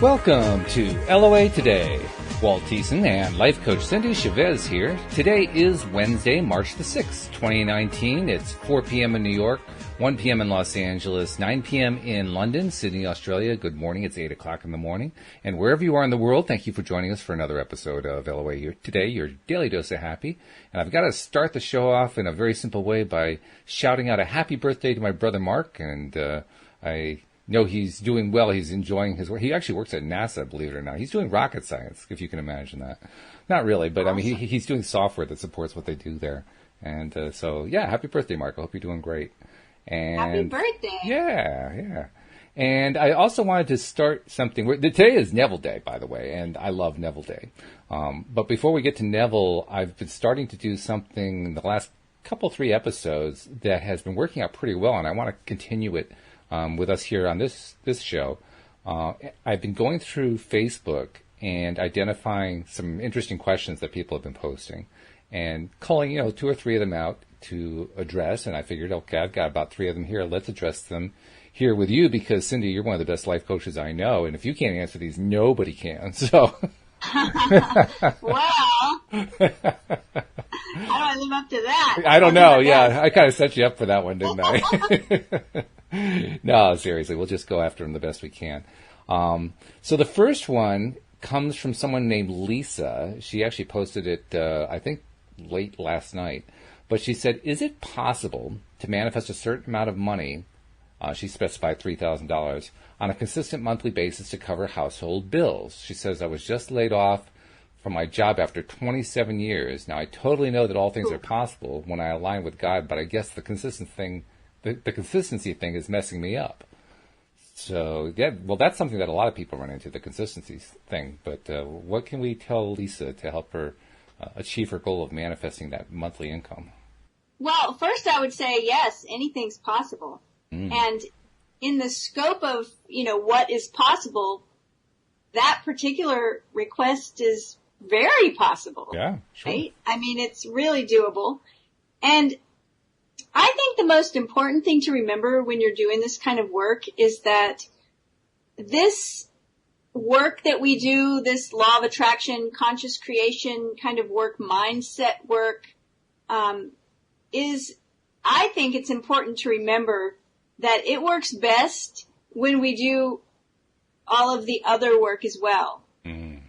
Welcome to LOA Today. Walt Thiessen and life coach Cindie Chavez here. Today is Wednesday, March the 6th, 2019. It's 4 p.m. in New York, 1 p.m. in Los Angeles, 9 p.m. in London, Sydney, Australia. Good morning. It's 8 o'clock in the morning. And wherever you are in the world, thank you for joining us for another episode of LOA here today, your daily dose of happy. And I've got to start the show off in a very simple way by shouting out a happy birthday to my brother Mark. And I know he's doing well. He's enjoying his work. He actually works at NASA, believe it or not. He's doing rocket science, if you can imagine that. Not really, but I mean, he's doing software that supports what they do there. And so, yeah, happy birthday, Mark. I hope you're doing great. And happy birthday. Yeah. And I also wanted to start something. Today is Neville Day, by the way, and I love Neville Day. But before we get to Neville, I've been starting to do something in the last three episodes that has been working out pretty well, and I want to continue it with us here on this show. I've been going through Facebook and identifying some interesting questions that people have been posting and calling, two or three of them out to address. And I figured, okay, I've got about three of them here. Let's address them here with you because, Cindie, you're one of the best life coaches I know. And if you can't answer these, nobody can. So. Well, how do I live up to that? I don't know. Yeah, I kind of set you up for that one, didn't I? No, seriously, we'll just go after them the best we can. So the first one comes from someone named Lisa. She actually posted it, I think, late last night. But she said, is it possible to manifest a certain amount of money, she specified $3,000, on a consistent monthly basis to cover household bills? She says, I was just laid off from my job after 27 years. Now, I totally know that all things are possible when I align with God, but I guess the consistency thing is messing me up. So, yeah, well, that's something that a lot of people run into, the consistency thing. But what can we tell Lisa to help her achieve her goal of manifesting that monthly income? Well, first I would say, yes, anything's possible. And in the scope of, what is possible, that particular request is very possible. Yeah, sure. Right? I mean, it's really doable. And I think the most important thing to remember when you're doing this kind of work is that this work that we do, this law of attraction, conscious creation kind of work, mindset work, I think it's important to remember that it works best when we do all of the other work as well.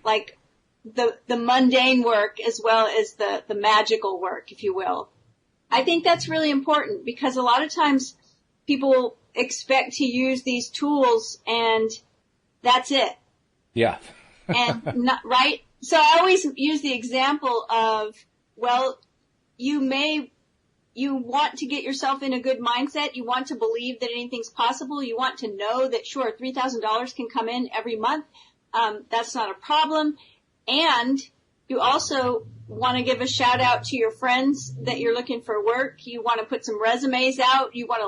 Like the mundane work as well as the magical work, if you will. I think that's really important because a lot of times people expect to use these tools and that's it. Yeah. And not right. So I always use the example of, well, you want to get yourself in a good mindset. You want to believe that anything's possible. You want to know that, sure, $3,000 can come in every month. That's not a problem. And you also want to give a shout out to your friends that you're looking for work. You want to put some resumes out. You want to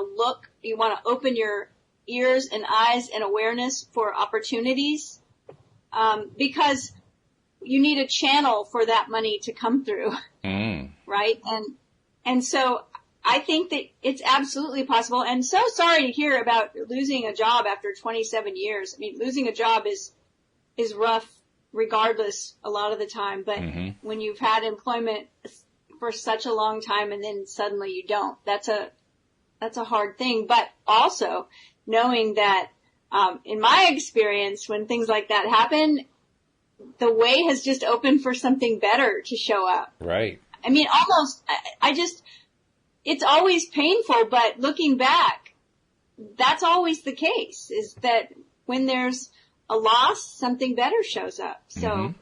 open your ears and eyes and awareness for opportunities, because you need a channel for that money to come through. Right? And so I think that it's absolutely possible. And so sorry to hear about losing a job after 27 years. I mean, losing a job is rough regardless a lot of the time. But when you've had employment for such a long time and then suddenly you don't, that's a hard thing. But also knowing that, in my experience, when things like that happen, the way has just opened for something better to show up. Right. I mean, almost, it's always painful, but looking back, that's always the case, is that when there's a loss, something better shows up. So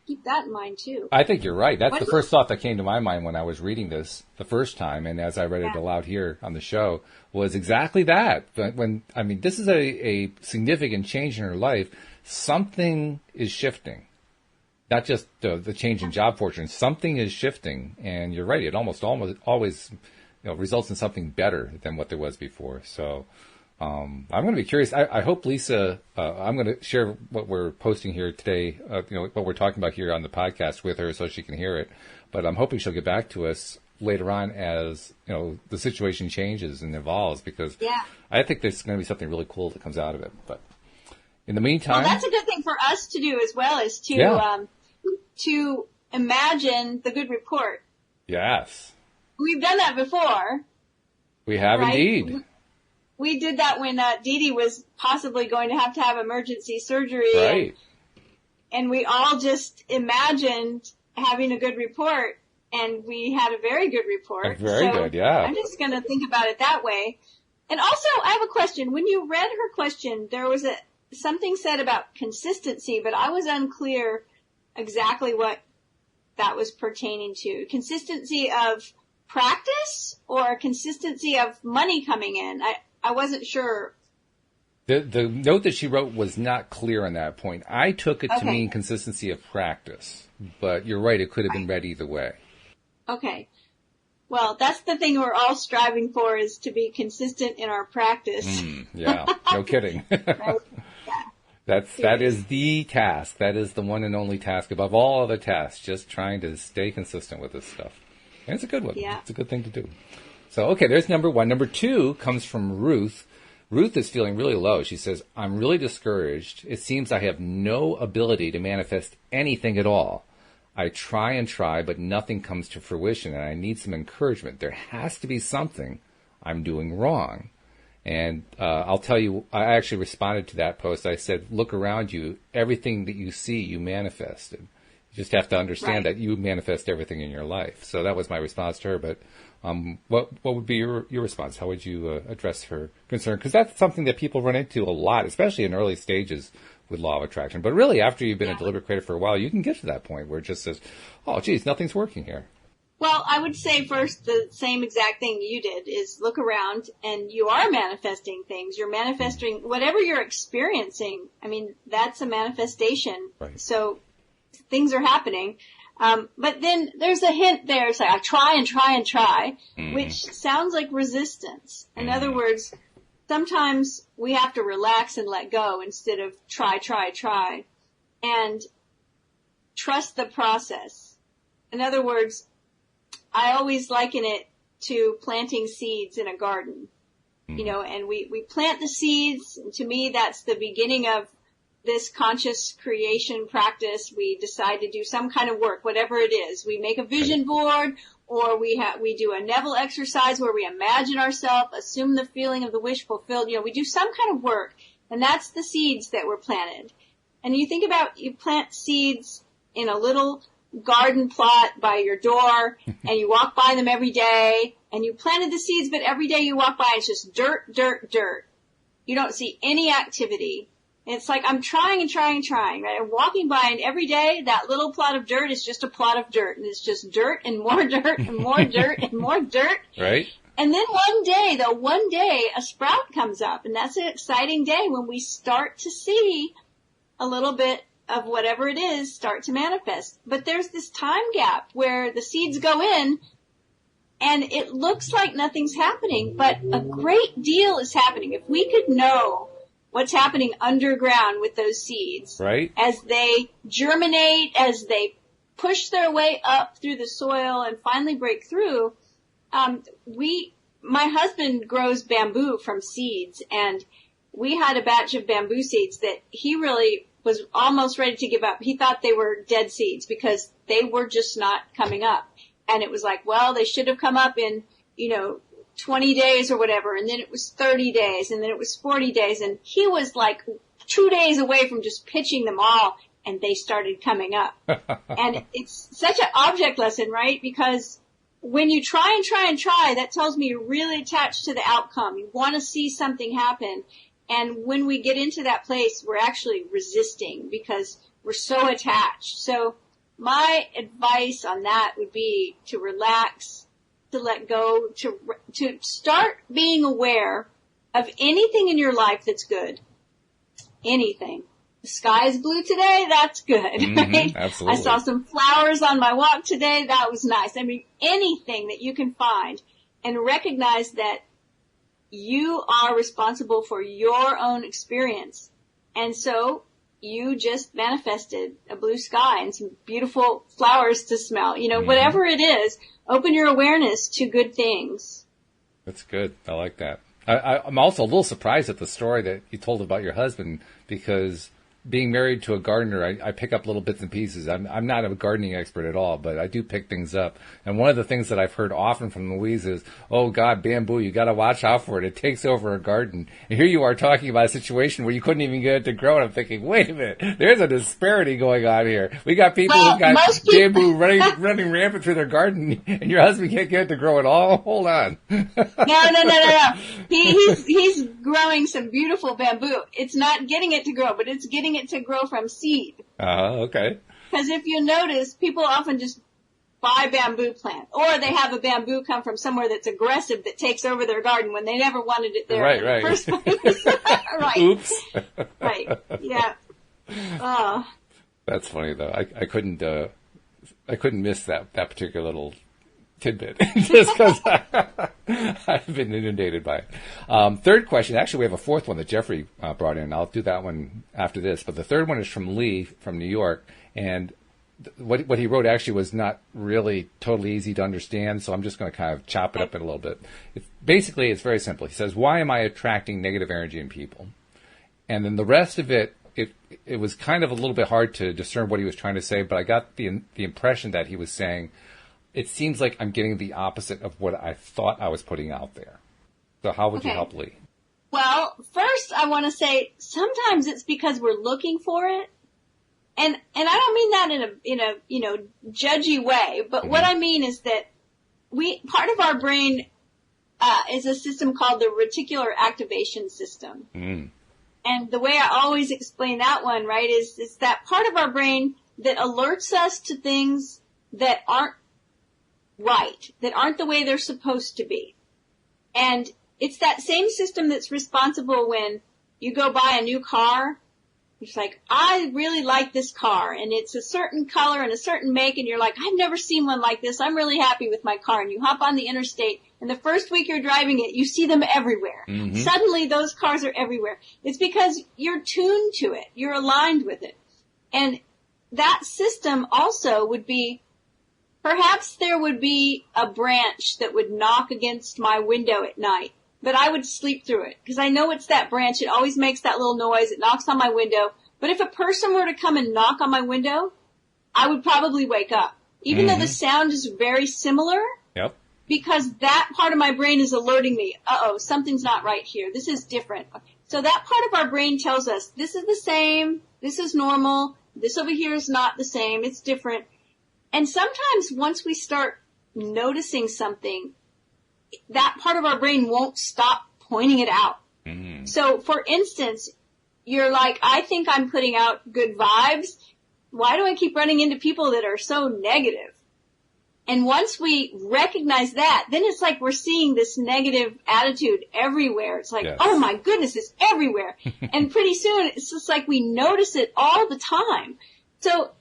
keep that in mind too. I think you're right. That's the first thought that came to my mind when I was reading this the first time, and as I read it aloud here on the show, was exactly that. This is a significant change in her life. Something is shifting. Not just the change in job fortune. Something is shifting, and you're right. It almost always results in something better than what there was before. So I'm going to be curious. I hope, Lisa, I'm going to share what we're posting here today, what we're talking about here on the podcast with her so she can hear it. But I'm hoping she'll get back to us later on as, the situation changes and evolves, because I think there's going to be something really cool that comes out of it. But In the meantime, well, that's a good thing for us to do as well, is to imagine the good report. Yes. We've done that before. We have, right? Indeed. We did that when Dee Dee was possibly going to have emergency surgery. Right. And we all just imagined having a good report, and we had a very good report. Very good, yeah. I'm just going to think about it that way. And also, I have a question. When you read her question, there was something said about consistency, but I was unclear exactly what that was pertaining to. Consistency of practice or consistency of money coming in? I wasn't sure. The note that she wrote was not clear on that point. I took it to mean consistency of practice, but you're right, it could have been read either way. Okay. Well, that's the thing we're all striving for, is to be consistent in our practice. Yeah, no kidding. Right? Yeah. That is the task. That is the one and only task above all other tasks, just trying to stay consistent with this stuff. And it's a good one. Yeah. It's a good thing to do. So, okay, there's number one. Number two comes from Ruth. Ruth is feeling really low. She says, I'm really discouraged. It seems I have no ability to manifest anything at all. I try and try, but nothing comes to fruition, and I need some encouragement. There has to be something I'm doing wrong. And I'll tell you, I actually responded to that post. I said, look around you. Everything that you see, you manifested. You just have to understand that you manifest everything in your life. So that was my response to her. But what would be your response? How would you address her concern? Because that's something that people run into a lot, especially in early stages with law of attraction. But really, after you've been a deliberate creator for a while, you can get to that point where it just says, oh, geez, nothing's working here. Well, I would say first the same exact thing you did is look around, and you are manifesting things. You're manifesting whatever you're experiencing. I mean, that's a manifestation. Right. So things are happening. But then there's a hint there. It's like, I try and try and try, which sounds like resistance. In other words, sometimes we have to relax and let go instead of try, and trust the process. In other words, I always liken it to planting seeds in a garden, you know, and we plant the seeds. And to me, that's the beginning of this conscious creation practice. We decide to do some kind of work, whatever it is. We make a vision board, or we do a Neville exercise where we imagine ourselves, assume the feeling of the wish fulfilled. You know, we do some kind of work, and that's the seeds that were planted. And you think about, you plant seeds in a little garden plot by your door, and you walk by them every day, and you planted the seeds, but every day you walk by, it's just dirt, dirt, dirt. You don't see any activity. It's like, I'm trying and trying and trying, right? I'm walking by, and every day that little plot of dirt is just a plot of dirt, and it's just dirt and more dirt and more dirt and more dirt. Right. And then one day a sprout comes up, and that's an exciting day when we start to see a little bit of whatever it is start to manifest. But there's this time gap where the seeds go in, and it looks like nothing's happening, but a great deal is happening. If we could know what's happening underground with those seeds, right, as they germinate, as they push their way up through the soil and finally break through. My husband grows bamboo from seeds, and we had a batch of bamboo seeds that he really was almost ready to give up. He thought they were dead seeds because they were just not coming up. And it was like, well, they should have come up in, 20 days or whatever. And then it was 30 days, and then it was 40 days. And he was like 2 days away from just pitching them all, and they started coming up. And it's such an object lesson, right? Because when you try and try and try, that tells me you're really attached to the outcome. You want to see something happen. And when we get into that place, we're actually resisting because we're so attached. So my advice on that would be to relax, to let go, to start being aware of anything in your life that's good. Anything. The sky is blue today, that's good, right? Absolutely. I saw some flowers on my walk today, that was nice. I mean, anything that you can find, and recognize that you are responsible for your own experience. And so you just manifested a blue sky and some beautiful flowers to smell. Whatever it is, open your awareness to good things. That's good. I like that. I'm also a little surprised at the story that you told about your husband, because being married to a gardener, I pick up little bits and pieces. I'm not a gardening expert at all, but I do pick things up. And one of the things that I've heard often from Louise is, oh God, bamboo, you got to watch out for it. It takes over a garden. And here you are talking about a situation where you couldn't even get it to grow. And I'm thinking, wait a minute, there's a disparity going on here. We got people who've got bamboo running rampant through their garden, and your husband can't get it to grow at all. Hold on. No. He's growing some beautiful bamboo. It's not getting it to grow, but it's getting it to grow from seed. Okay. Because if you notice, people often just buy bamboo plant, or they have a bamboo come from somewhere that's aggressive that takes over their garden when they never wanted it there in the first place. Right. Oops. Right. Yeah. That's funny though. I couldn't miss that particular little tidbit just because I've been inundated by it. Third question. Actually, we have a fourth one that Jeffrey brought in. I'll do that one after this. But the third one is from Lee from New York. And what he wrote actually was not really totally easy to understand. So I'm just going to kind of chop it up in a little bit. Basically, it's very simple. He says, why am I attracting negative energy in people? And then the rest of it, it was kind of a little bit hard to discern what he was trying to say. But I got the impression that he was saying, it seems like I'm getting the opposite of what I thought I was putting out there. So how would you help Lee? Well, first I want to say sometimes it's because we're looking for it. And I don't mean that in a judgy way, but what I mean is that part of our brain is a system called the reticular activation system. Mm. And the way I always explain that one, right, is that part of our brain that alerts us to things that aren't right, that aren't the way they're supposed to be. And it's that same system that's responsible when you go buy a new car. It's like, I really like this car, and it's a certain color and a certain make, and you're like, I've never seen one like this. I'm really happy with my car. And you hop on the interstate, and the first week you're driving it, you see them everywhere. Mm-hmm. Suddenly those cars are everywhere. It's because you're tuned to it. You're aligned with it. And that system also would be, perhaps there would be a branch that would knock against my window at night, but I would sleep through it because I know it's that branch. It always makes that little noise. It knocks on my window. But if a person were to come and knock on my window, I would probably wake up, even though the sound is very similar. Yep. Because that part of my brain is alerting me, something's not right here. This is different. So that part of our brain tells us this is the same. This is normal. This over here is not the same. It's different. And sometimes once we start noticing something, that part of our brain won't stop pointing it out. Mm-hmm. So, for instance, you're like, I think I'm putting out good vibes. Why do I keep running into people that are so negative? And once we recognize that, then it's like we're seeing this negative attitude everywhere. It's like, oh my goodness, it's everywhere. And pretty soon, it's just like we notice it all the time. So,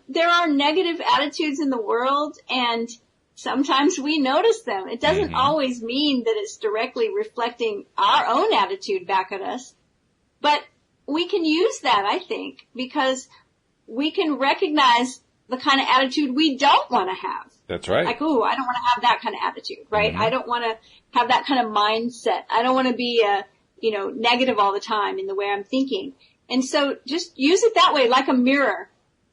there are negative attitudes in the world, and sometimes we notice them. It doesn't always mean that it's directly reflecting our own attitude back at us. But we can use that, I think, because we can recognize the kind of attitude we don't want to have. That's right. Like, I don't want to have that kind of attitude, right? I don't want to have that kind of mindset. I don't want to be, negative all the time in the way I'm thinking. And so just use it that way, like a mirror.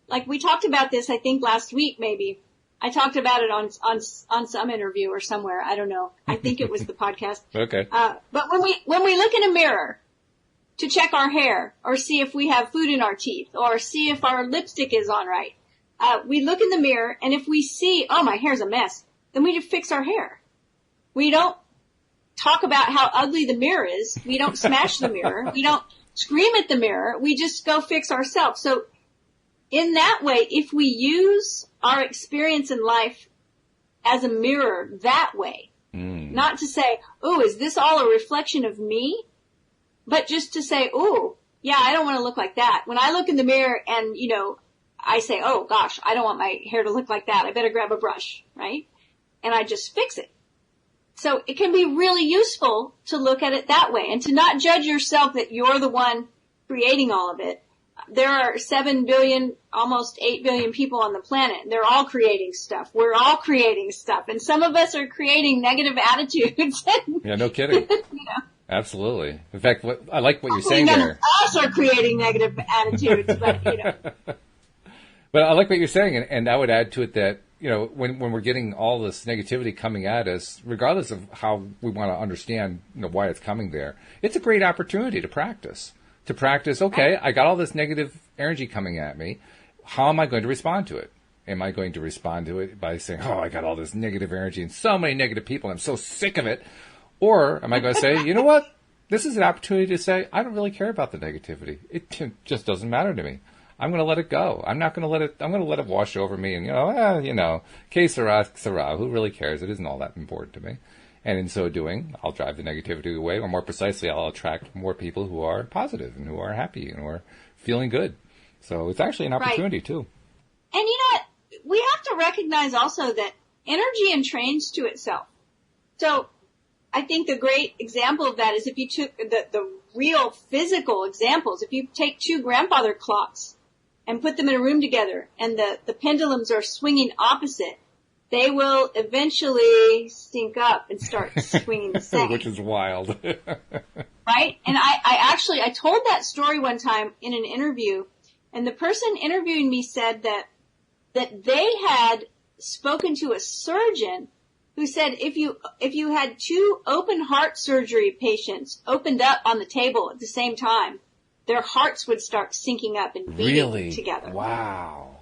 Like we talked about this, I think last week maybe. I talked about it on some interview or somewhere. I don't know. I think it was the podcast. Okay. But when we look in a mirror to check our hair or see if we have food in our teeth or see if our lipstick is on right, we look in the mirror, and if we see, oh, my hair's a mess, then we just fix our hair. We don't talk about how ugly the mirror is. We don't smash the mirror. We don't scream at the mirror. We just go fix ourselves. So in that way, if we use our experience in life as a mirror that way, not to say, oh, is this all a reflection of me? But just to say, oh, yeah, I don't want to look like that. When I look in the mirror and, I say, oh gosh, I don't want my hair to look like that. I better grab a brush, right? And I just fix it. So it can be really useful to look at it that way and to not judge yourself that you're the one creating all of it. There are 7 billion, almost 8 billion people on the planet. They're all creating stuff. We're all creating stuff. And some of us are creating negative attitudes. Yeah, no kidding. Absolutely. In fact, I like what you're Hopefully saying none there. of us are creating negative attitudes, but But I like what you're saying, and I would add to it that, when we're getting all this negativity coming at us, regardless of how we want to understand, why it's coming there, it's a great opportunity to practice. Okay, I got all this negative energy coming at me. How am I going to respond to it? Am I going to respond to it by saying, oh, I got all this negative energy and so many negative people, I'm so sick of it? Or am I going to say, you know what? This is an opportunity to say, I don't really care about the negativity. It just doesn't matter to me. I'm going to let it go. I'm going to let it wash over me and, que sera, who really cares? It isn't all that important to me. And in so doing, I'll drive the negativity away, or more precisely, I'll attract more people who are positive and who are happy and who are feeling good. So it's actually an opportunity, too. And we have to recognize also that energy entrains to itself. So I think the great example of that is if you took the real physical examples, if you take two grandfather clocks and put them in a room together and the pendulums are swinging opposite, they will eventually sync up and start swinging the same. Which is wild. Right? And I told that story one time in an interview, and the person interviewing me said that they had spoken to a surgeon who said if you had two open heart surgery patients opened up on the table at the same time, their hearts would start syncing up and beating together. Wow.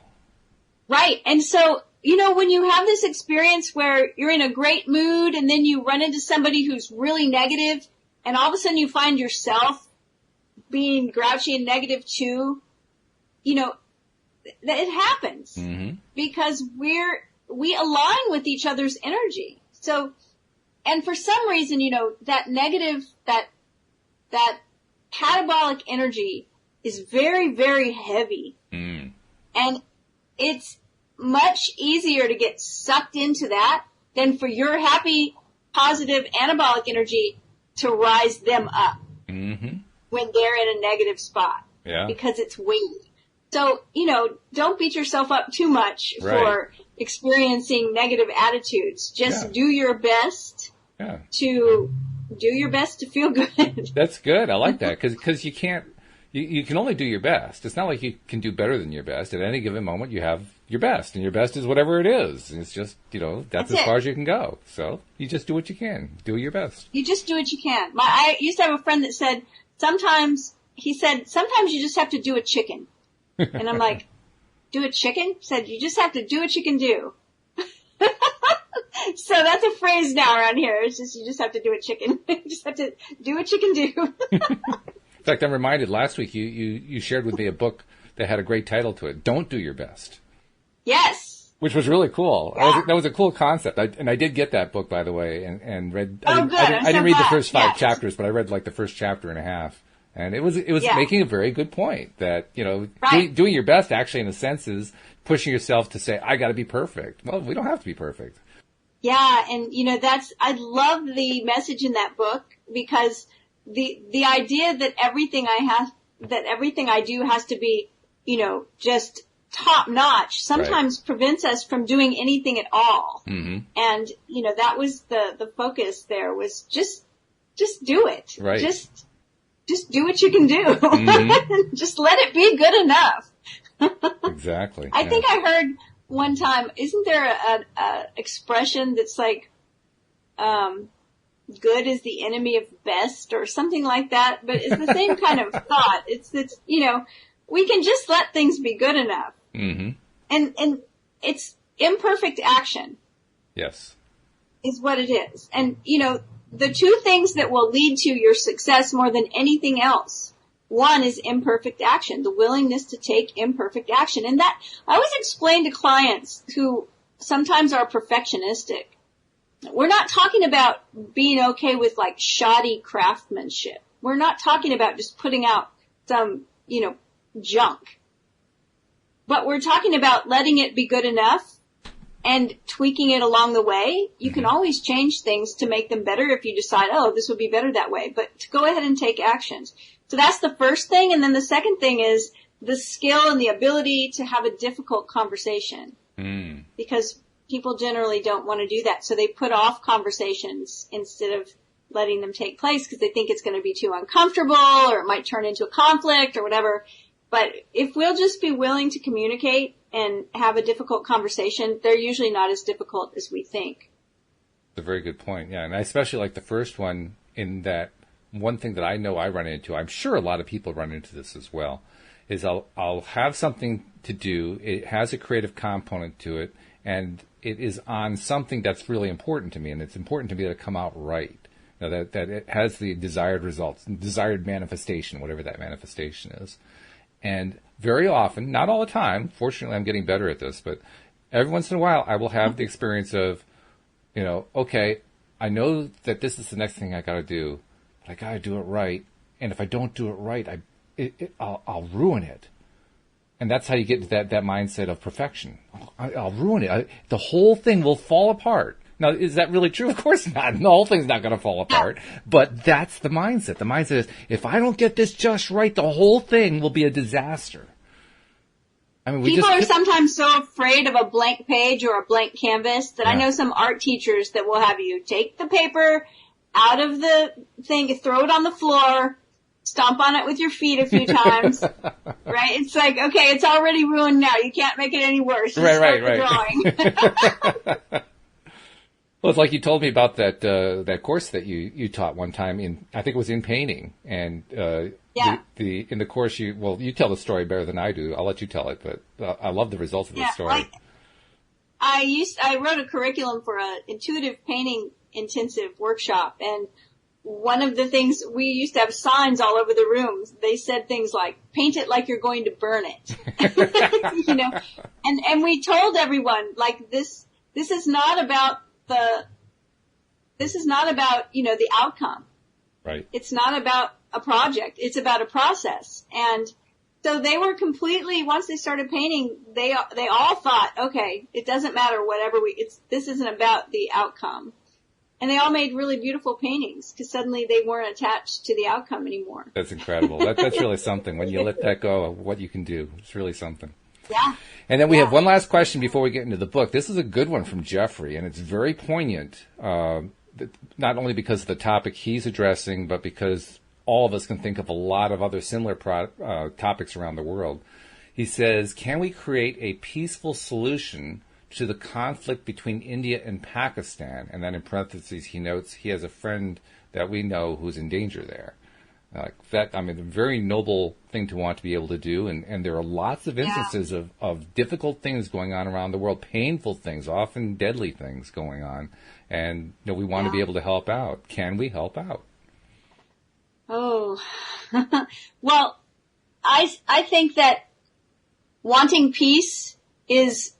Right. And so, when you have this experience where you're in a great mood and then you run into somebody who's really negative and all of a sudden you find yourself being grouchy and negative too, it happens because we align with each other's energy. So, and for some reason, that negative, that catabolic energy is very, very heavy. And it's much easier to get sucked into that than for your happy, positive, anabolic energy to rise them up when they're in a negative spot. Yeah. Because it's weighty. So, don't beat yourself up too much for experiencing negative attitudes. Just do your best to feel good. That's good. I like that because you can only do your best. It's not like you can do better than your best. At any given moment, you have your best, and your best is whatever it is. And it's just, that's as far as you can go. So you just do what you can. Do your best. You just do what you can. I used to have a friend that said, sometimes you just have to do a chicken. And I'm like, do a chicken? He said, you just have to do what you can do. So that's a phrase now around here. It's just, you just have to do a chicken. You just have to do what you can do. In fact, I'm reminded last week you shared with me a book that had a great title to it, Don't Do Your Best. Yes. Which was really cool. Yeah. That was a cool concept. I did get that book, by the way, and read. Oh, good. I didn't read the first 5 yes. chapters, but I read like the first chapter and a half. And it was making a very good point that, doing your best actually in a sense is pushing yourself to say, I got to be perfect. Well, we don't have to be perfect. Yeah. And, I love the message in that book because the idea that everything I do has to be, just top notch sometimes prevents us from doing anything at all. Mm-hmm. And, that was the focus there was just do it. Right. Just do what you can do. Mm-hmm. Just let it be good enough. Exactly. I think I heard one time, isn't there a expression that's like, good is the enemy of best or something like that, but it's the same kind of thought. It's we can just let things be good enough. Mm-hmm. And it's imperfect action. Yes. Is what it is. And, the two things that will lead to your success more than anything else, one is imperfect action, the willingness to take imperfect action. And that, I always explain to clients who sometimes are perfectionistic, we're not talking about being okay with like shoddy craftsmanship. We're not talking about just putting out some, junk. But we're talking about letting it be good enough and tweaking it along the way. You can always change things to make them better if you decide, this would be better that way. But to go ahead and take actions. So that's the first thing. And then the second thing is the skill and the ability to have a difficult conversation. Because people generally don't want to do that. So they put off conversations instead of, letting them take place because they think it's going to be too uncomfortable or it might turn into a conflict or whatever. But if we'll just be willing to communicate and have a difficult conversation, they're usually not as difficult as we think. That's a very good point. Yeah. And I especially like the first one in that one thing that I know I run into, I'm sure a lot of people run into this as well, is I'll have something to do. It has a creative component to it, and it is on something that's really important to me, and it's important to me that it come out right. You know, that it has the desired results, desired manifestation, whatever that manifestation is. And very often, not all the time, fortunately I'm getting better at this, but every once in a while I will have the experience of, you know, okay, I know that this is the next thing I got to do, but I got to do it right. And if I don't do it right, I'll ruin it. And that's how you get to that mindset of perfection. I'll ruin it. The whole thing will fall apart. Now, is that really true? Of course not. The whole thing's not going to fall apart. But that's the mindset. The mindset is, if I don't get this just right, the whole thing will be a disaster. I mean, people are sometimes so afraid of a blank page or a blank canvas that I know some art teachers that will have you take the paper out of the thing, throw it on the floor, stomp on it with your feet a few times, right? It's like, okay, it's already ruined now. You can't make it any worse. Just start the drawing. Well, it's like you told me about that course that you taught one time in, I think it was in painting, and in the course you tell the story better than I do. I'll let you tell it, but I love the results of the story. I wrote a curriculum for an intuitive painting intensive workshop, and one of the things, we used to have signs all over the rooms. They said things like, paint it like you're going to burn it. You know, and we told everyone, like, this is not about you know, the outcome. Right. It's not about a project. It's about a process. And so they were completely, once they started painting, they all thought, okay, it doesn't matter whatever this isn't about the outcome. And they all made really beautiful paintings because suddenly they weren't attached to the outcome anymore. That's incredible. That's really something. When you let that go of what you can do, it's really something. Yeah. And then we have one last question before we get into the book. This is a good one from Jeffrey, and it's very poignant, not only because of the topic he's addressing, but because all of us can think of a lot of other similar topics around the world. He says, can we create a peaceful solution to the conflict between India and Pakistan? And then in parentheses, he notes he has a friend that we know who's in danger there. A very noble thing to want to be able to do. And there are lots of instances of difficult things going on around the world, painful things, often deadly things going on. And we want to be able to help out. Can we help out? Oh, well, I think that wanting peace is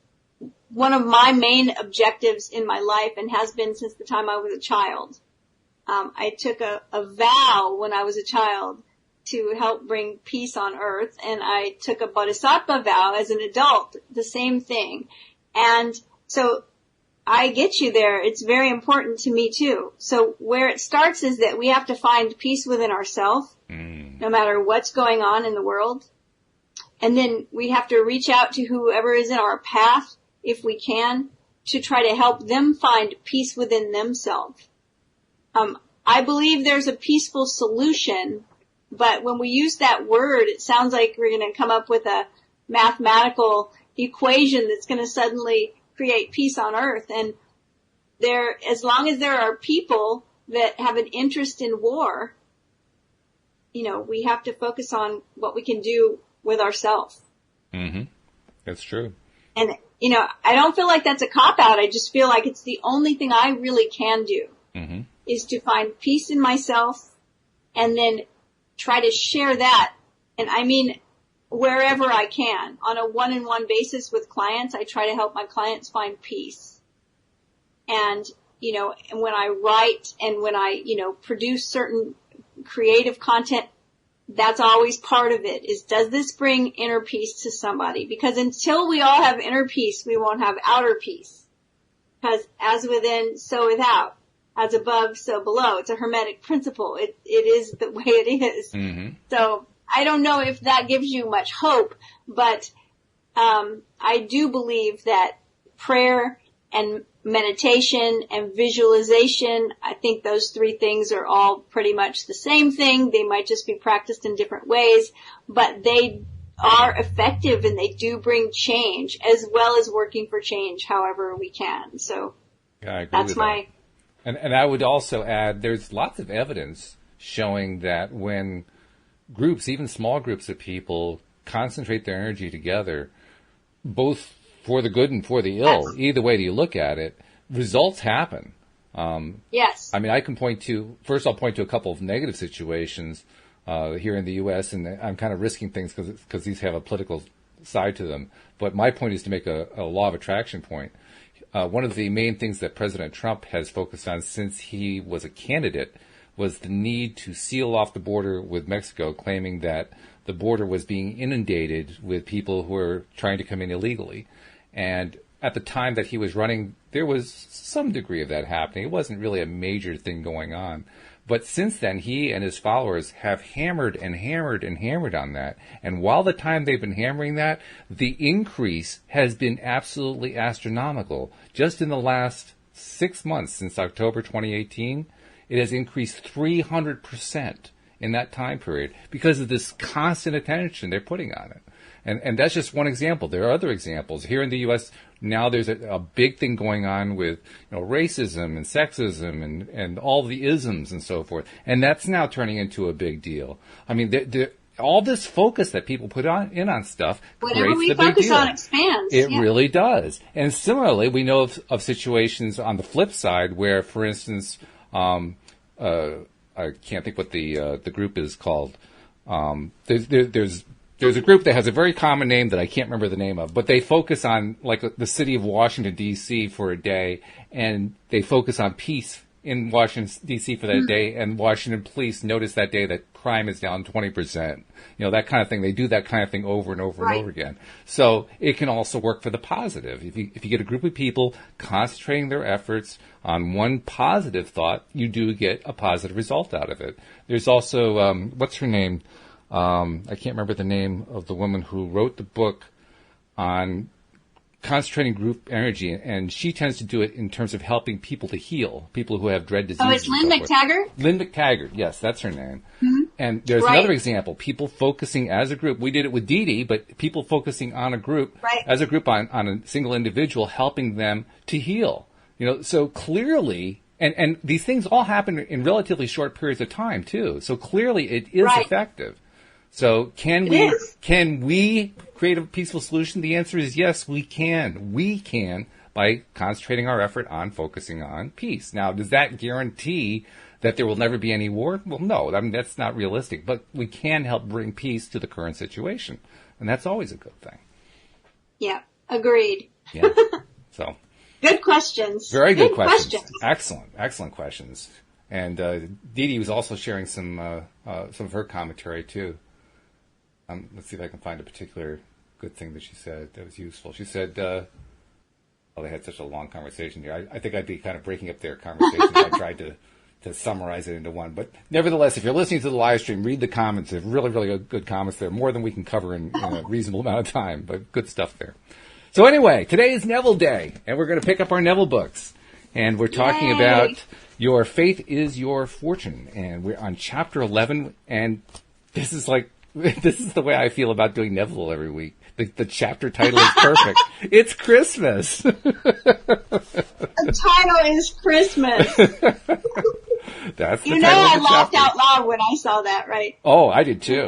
one of my main objectives in my life and has been since the time I was a child. I took a vow when I was a child to help bring peace on earth, and I took a bodhisattva vow as an adult, the same thing. And so I get you there. It's very important to me too. So where it starts is that we have to find peace within ourselves, no matter what's going on in the world. And then we have to reach out to whoever is in our path, if we can, to try to help them find peace within themselves. I believe there's a peaceful solution, but when we use that word, it sounds like we're going to come up with a mathematical equation that's going to suddenly create peace on earth. And as long as there are people that have an interest in war, we have to focus on what we can do with ourselves. Mm-hmm. That's true. And, I don't feel like that's a cop-out. I just feel like it's the only thing I really can do. Mm-hmm. Is to find peace in myself and then try to share that. And I mean, wherever I can, on a one-on-one basis with clients, I try to help my clients find peace. And, and when I write and when I, produce certain creative content, that's always part of it, is does this bring inner peace to somebody? Because until we all have inner peace, we won't have outer peace. Because as within, so without. As above, so below. It's a hermetic principle. It is the way it is. Mm-hmm. So I don't know if that gives you much hope, but I do believe that prayer and meditation and visualization. I think those three things are all pretty much the same thing. They might just be practiced in different ways, but they are effective and they do bring change, as well as working for change however we can. So yeah, I agree that's with my... that. And I would also add, there's lots of evidence showing that when groups, even small groups of people, concentrate their energy together, both for the good and for the ill, yes, either way that you look at it, results happen. Yes. I mean, I can point to, first I'll point to a couple of negative situations here in the U.S., and I'm kind of risking things because these have a political side to them. But my point is to make a law of attraction point. One of the main things that President Trump has focused on since he was a candidate was the need to seal off the border with Mexico, claiming that the border was being inundated with people who were trying to come in illegally. And at the time that he was running, there was some degree of that happening. It wasn't really a major thing going on. But since then, he and his followers have hammered and hammered and hammered on that. And while the time they've been hammering that, the increase has been absolutely astronomical. Just in the last 6 months, since October 2018, it has increased 300% in that time period because of this constant attention they're putting on it. And that's just one example. There are other examples. Here in the U.S., now there's a big thing going on with racism and sexism and all the isms and so forth. And that's now turning into a big deal. I mean, all this focus that people put on stuff whatever creates we the big focus deal. on expands. It yeah. really does. And similarly, we know of situations on the flip side where, for instance, I can't think what the group is called. There's a group that has a very common name that I can't remember the name of, but they focus on like the city of Washington, D.C. for a day, and they focus on peace in Washington, D.C. for that day, and Washington police notice that day that crime is down 20%. That kind of thing. They do that kind of thing over and over and over again. So it can also work for the positive. If you get a group of people concentrating their efforts on one positive thought, you do get a positive result out of it. There's also, what's her name? I can't remember the name of the woman who wrote the book on concentrating group energy, and she tends to do it in terms of helping people to heal, people who have dread diseases. Oh, it's Lynn McTaggart? Lynn McTaggart, yes, that's her name. Mm-hmm. And there's another example, people focusing as a group. We did it with Dee Dee, but people focusing on a group, as a group on a single individual, helping them to heal. So clearly... And these things all happen in relatively short periods of time, too. So clearly it is effective. So can we create a peaceful solution? The answer is yes, we can. We can by concentrating our effort on focusing on peace. Now, does that guarantee that there will never be any war? Well, no. I mean, that's not realistic. But we can help bring peace to the current situation. And that's always a good thing. Yeah, agreed. Yeah. So... Good questions. Very good questions. Excellent questions. And Dee Dee was also sharing some of her commentary too. Let's see if I can find a particular good thing that she said that was useful. She said, they had such a long conversation here. I think I'd be kind of breaking up their conversation if I tried to summarize it into one. But nevertheless, if you're listening to the live stream, read the comments. They're really, really good comments there. More than we can cover in a reasonable amount of time, but good stuff there. So anyway, today is Neville Day, and we're going to pick up our Neville books. And we're talking about Your Faith is Your Fortune. And we're on chapter 11, and this is the way I feel about doing Neville every week. The chapter title is perfect. It's Christmas. The title is Christmas. That's the title I of the laughed chapter. out loud when I saw that, right? Oh, I did too.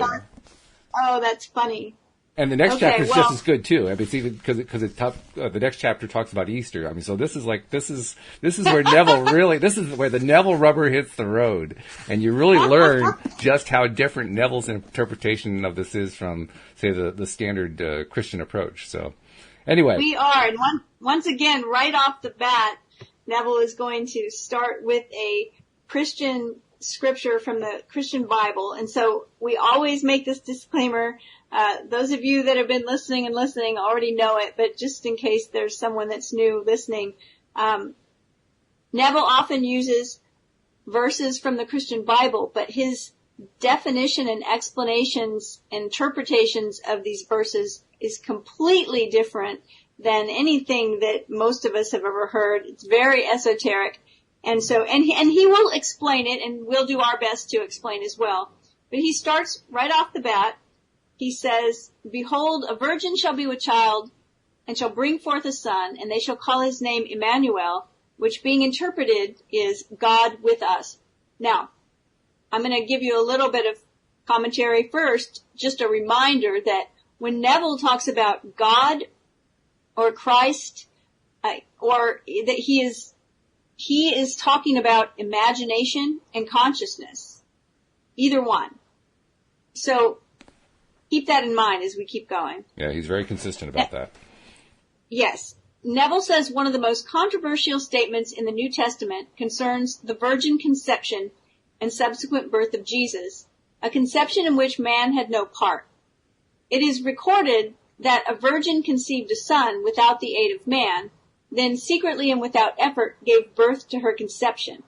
Oh, that's funny. And the next chapter is just as good too. I mean, it's even because the next chapter talks about Easter. I mean, so this is where Neville really, this is where the Neville rubber hits the road, and you really learn just how different Neville's interpretation of this is from, say, the standard Christian approach. So, anyway, we are, and once again, right off the bat, Neville is going to start with a Christian scripture from the Christian Bible, and so we always make this disclaimer. Those of you that have been listening already know it, but just in case there's someone that's new listening, Neville often uses verses from the Christian Bible, but his definition and explanations, interpretations of these verses is completely different than anything that most of us have ever heard. It's very esoteric. And so, and he will explain it, and we'll do our best to explain as well. But he starts right off the bat. He says, "Behold, a virgin shall be with child, and shall bring forth a son, and they shall call his name Emmanuel," which being interpreted is God with us. Now, I'm going to give you a little bit of commentary first, just a reminder that when Neville talks about God or Christ, or that he is talking about imagination and consciousness. Either one. So keep that in mind as we keep going. Yeah, he's very consistent about that. Yes. Neville says one of the most controversial statements in the New Testament concerns the virgin conception and subsequent birth of Jesus, a conception in which man had no part. It is recorded that a virgin conceived a son without the aid of man, then secretly and without effort gave birth to her conception.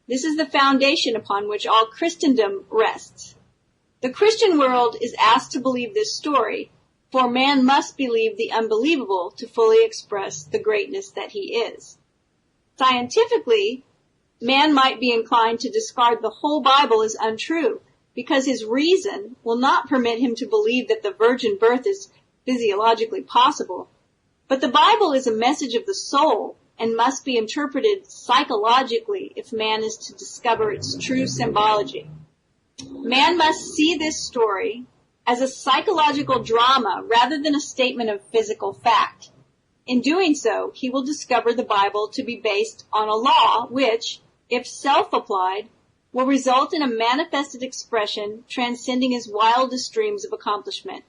This is the foundation upon which all Christendom rests. The Christian world is asked to believe this story, for man must believe the unbelievable to fully express the greatness that he is. Scientifically, man might be inclined to discard the whole Bible as untrue, because his reason will not permit him to believe that the virgin birth is physiologically possible. But the Bible is a message of the soul and must be interpreted psychologically if man is to discover its true symbology. Man must see this story as a psychological drama rather than a statement of physical fact. In doing so, he will discover the Bible to be based on a law which, if self-applied, will result in a manifested expression transcending his wildest dreams of accomplishment.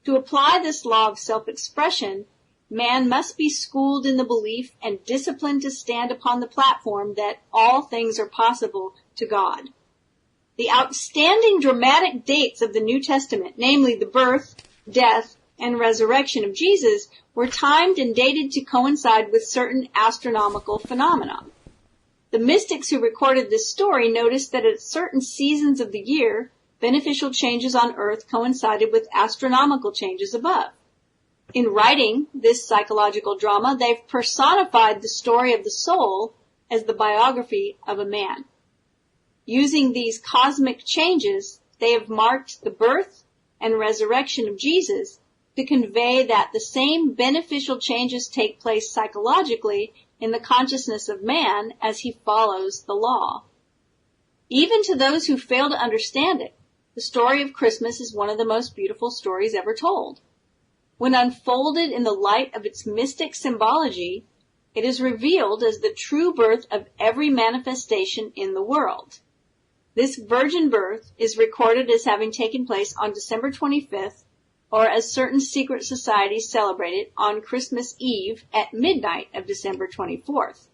To apply this law of self-expression, man must be schooled in the belief and disciplined to stand upon the platform that all things are possible to God. The outstanding dramatic dates of the New Testament, namely the birth, death, and resurrection of Jesus, were timed and dated to coincide with certain astronomical phenomena. The mystics who recorded this story noticed that at certain seasons of the year, beneficial changes on earth coincided with astronomical changes above. In writing this psychological drama, they've personified the story of the soul as the biography of a man. Using these cosmic changes, they have marked the birth and resurrection of Jesus to convey that the same beneficial changes take place psychologically in the consciousness of man as he follows the law. Even to those who fail to understand it, the story of Christmas is one of the most beautiful stories ever told. When unfolded in the light of its mystic symbology, it is revealed as the true birth of every manifestation in the world. This virgin birth is recorded as having taken place on December 25th, or as certain secret societies celebrate it, on Christmas Eve at midnight of December 24th.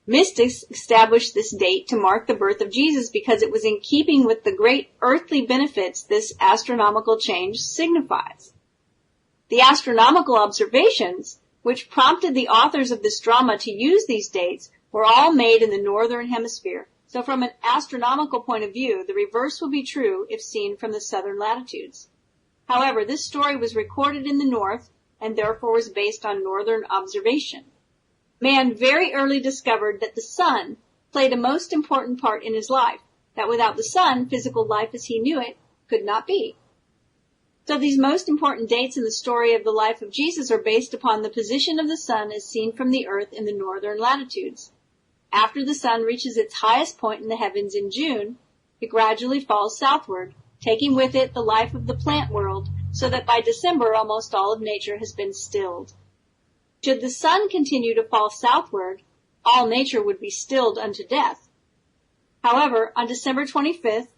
Mystics established this date to mark the birth of Jesus because it was in keeping with the great earthly benefits this astronomical change signifies. The astronomical observations, which prompted the authors of this drama to use these dates, were all made in the northern hemisphere. So from an astronomical point of view, the reverse will be true if seen from the southern latitudes. However, this story was recorded in the north and therefore was based on northern observation. Man very early discovered that the sun played a most important part in his life, that without the sun, physical life as he knew it could not be. So these most important dates in the story of the life of Jesus are based upon the position of the sun as seen from the earth in the northern latitudes. After the sun reaches its highest point in the heavens in June, it gradually falls southward, taking with it the life of the plant world, so that by December almost all of nature has been stilled. Should the sun continue to fall southward, all nature would be stilled unto death. However, on December 25th,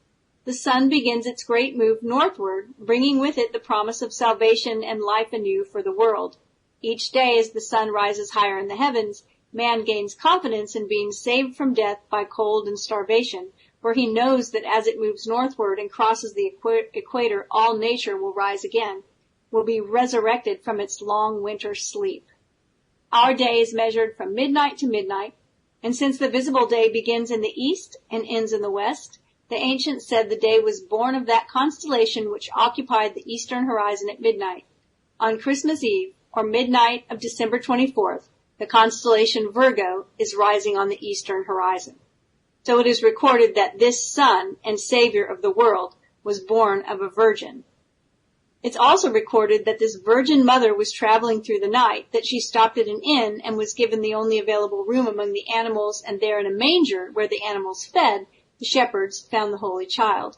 the sun begins its great move northward, bringing with it the promise of salvation and life anew for the world. Each day as the sun rises higher in the heavens, man gains confidence in being saved from death by cold and starvation, for he knows that as it moves northward and crosses the equator, all nature will rise again, will be resurrected from its long winter sleep. Our day is measured from midnight to midnight, and since the visible day begins in the east and ends in the west, the ancients said the day was born of that constellation which occupied the eastern horizon at midnight. On Christmas Eve, or midnight of December 24th, the constellation Virgo is rising on the eastern horizon. So it is recorded that this Son and Savior of the world was born of a virgin. It's also recorded that this virgin mother was traveling through the night, that she stopped at an inn and was given the only available room among the animals, and there in a manger where the animals fed, the shepherds found the Holy Child.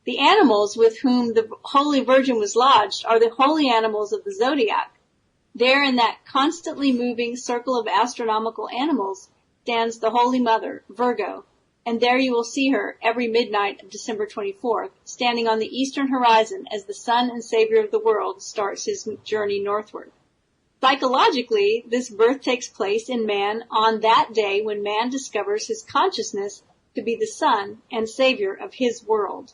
The animals with whom the Holy Virgin was lodged are the holy animals of the zodiac. There in that constantly moving circle of astronomical animals stands the Holy Mother, Virgo, and there you will see her every midnight of December 24th, standing on the eastern horizon as the Son and Savior of the world starts his journey northward. Psychologically, this birth takes place in man on that day when man discovers his consciousness to be the Son and Savior of his world.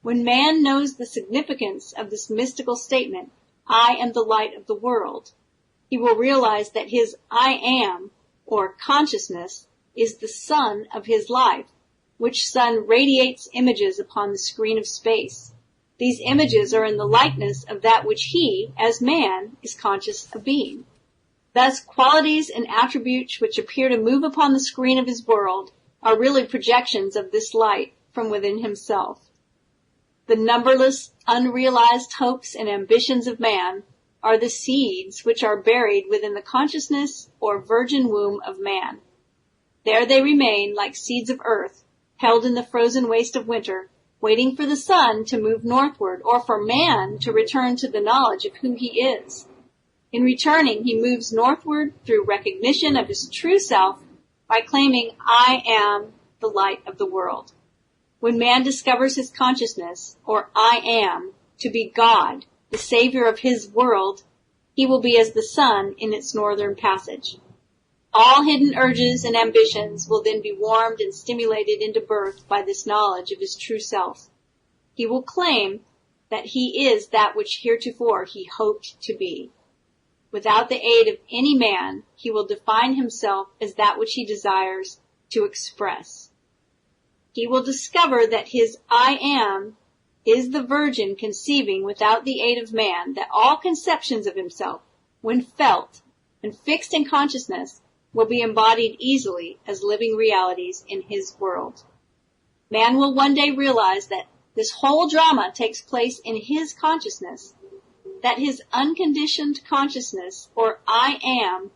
When man knows the significance of this mystical statement, I am the light of the world, he will realize that his I am, or consciousness, is the sun of his life, which sun radiates images upon the screen of space. These images are in the likeness of that which he, as man, is conscious of being. Thus, qualities and attributes which appear to move upon the screen of his world are really projections of this light from within himself. The numberless, unrealized hopes and ambitions of man are the seeds which are buried within the consciousness or virgin womb of man. There they remain like seeds of earth, held in the frozen waste of winter, waiting for the sun to move northward or for man to return to the knowledge of who he is. In returning, he moves northward through recognition of his true self by claiming, I am the light of the world. When man discovers his consciousness, or I am, to be God, the Savior of his world, he will be as the sun in its northern passage. All hidden urges and ambitions will then be warmed and stimulated into birth by this knowledge of his true self. He will claim that he is that which heretofore he hoped to be. Without the aid of any man, he will define himself as that which he desires to express. He will discover that his I am is the Virgin conceiving without the aid of man, that all conceptions of himself, when felt and fixed in consciousness, will be embodied easily as living realities in his world. Man will one day realize that this whole drama takes place in his consciousness, that his unconditioned consciousness, or I am,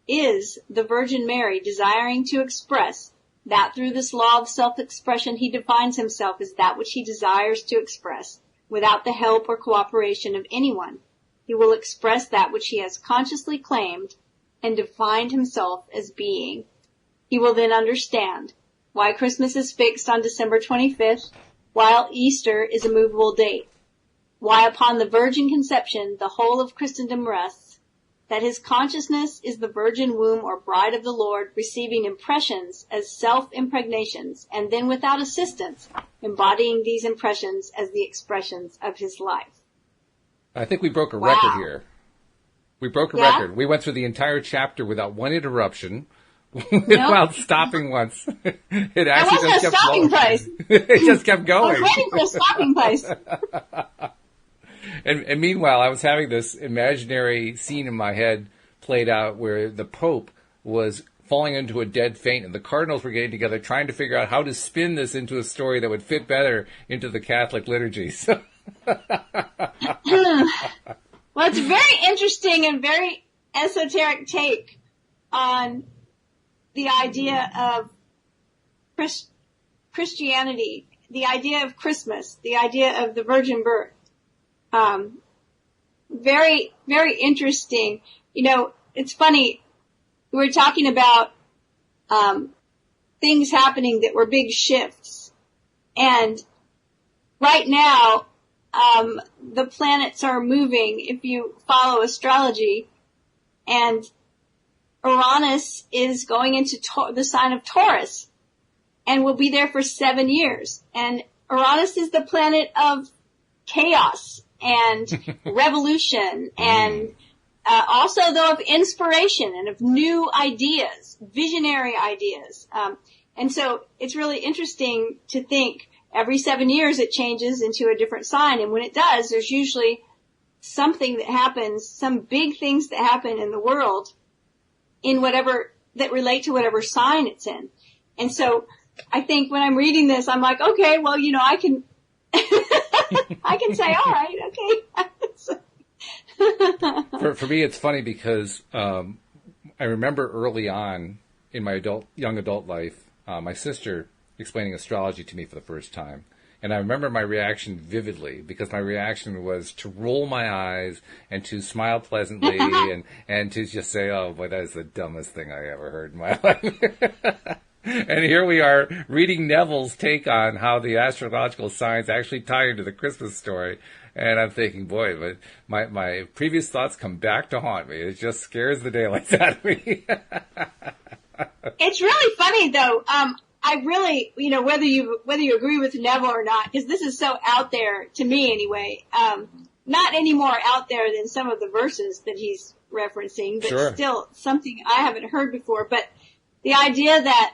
is the Virgin Mary desiring to express that through this law of self-expression he defines himself as that which he desires to express, without the help or cooperation of anyone. He will express that which he has consciously claimed and defined himself as being. He will then understand why Christmas is fixed on December 25th, while Easter is a movable date, why upon the virgin conception the whole of Christendom rests, that his consciousness is the virgin womb or bride of the Lord, receiving impressions as self-impregnations, and then without assistance, embodying these impressions as the expressions of his life. I think we broke a record here. We broke a record. We went through the entire chapter without one interruption, without stopping once. It actually just kept stopping place. It just kept going. I was waiting for a stopping place. And meanwhile, I was having this imaginary scene in my head played out where the Pope was falling into a dead faint and the cardinals were getting together trying to figure out how to spin this into a story that would fit better into the Catholic liturgy. So well, it's a very interesting and very esoteric take on the idea of Christianity, the idea of Christmas, the idea of the virgin birth. Very, very interesting. You know, it's funny. We were talking about, things happening that were big shifts. And right now, the planets are moving, if you follow astrology, and Uranus is going into the sign of Taurus and will be there for 7 years. And Uranus is the planet of chaos and revolution and also though of inspiration and of new ideas, visionary ideas. And so it's really interesting to think every 7 years it changes into a different sign. And when it does, there's usually something that happens, some big things that happen in the world in whatever, that relate to whatever sign it's in. And so I think when I'm reading this, I'm like, okay, well, I can, I can say, all right, okay. For me, it's funny because, I remember early on in my young adult life, my sister explaining astrology to me for the first time. And I remember my reaction vividly, because my reaction was to roll my eyes and to smile pleasantly and to just say, oh boy, that is the dumbest thing I ever heard in my life. And here we are reading Neville's take on how the astrological signs actually tie into the Christmas story. And I'm thinking, boy, but my previous thoughts come back to haunt me. It just scares the daylights out of me. It's really funny though. I really, whether you agree with Neville or not, because this is so out there to me anyway. Not any more out there than some of the verses that he's referencing, but Sure. Still something I haven't heard before. But the idea that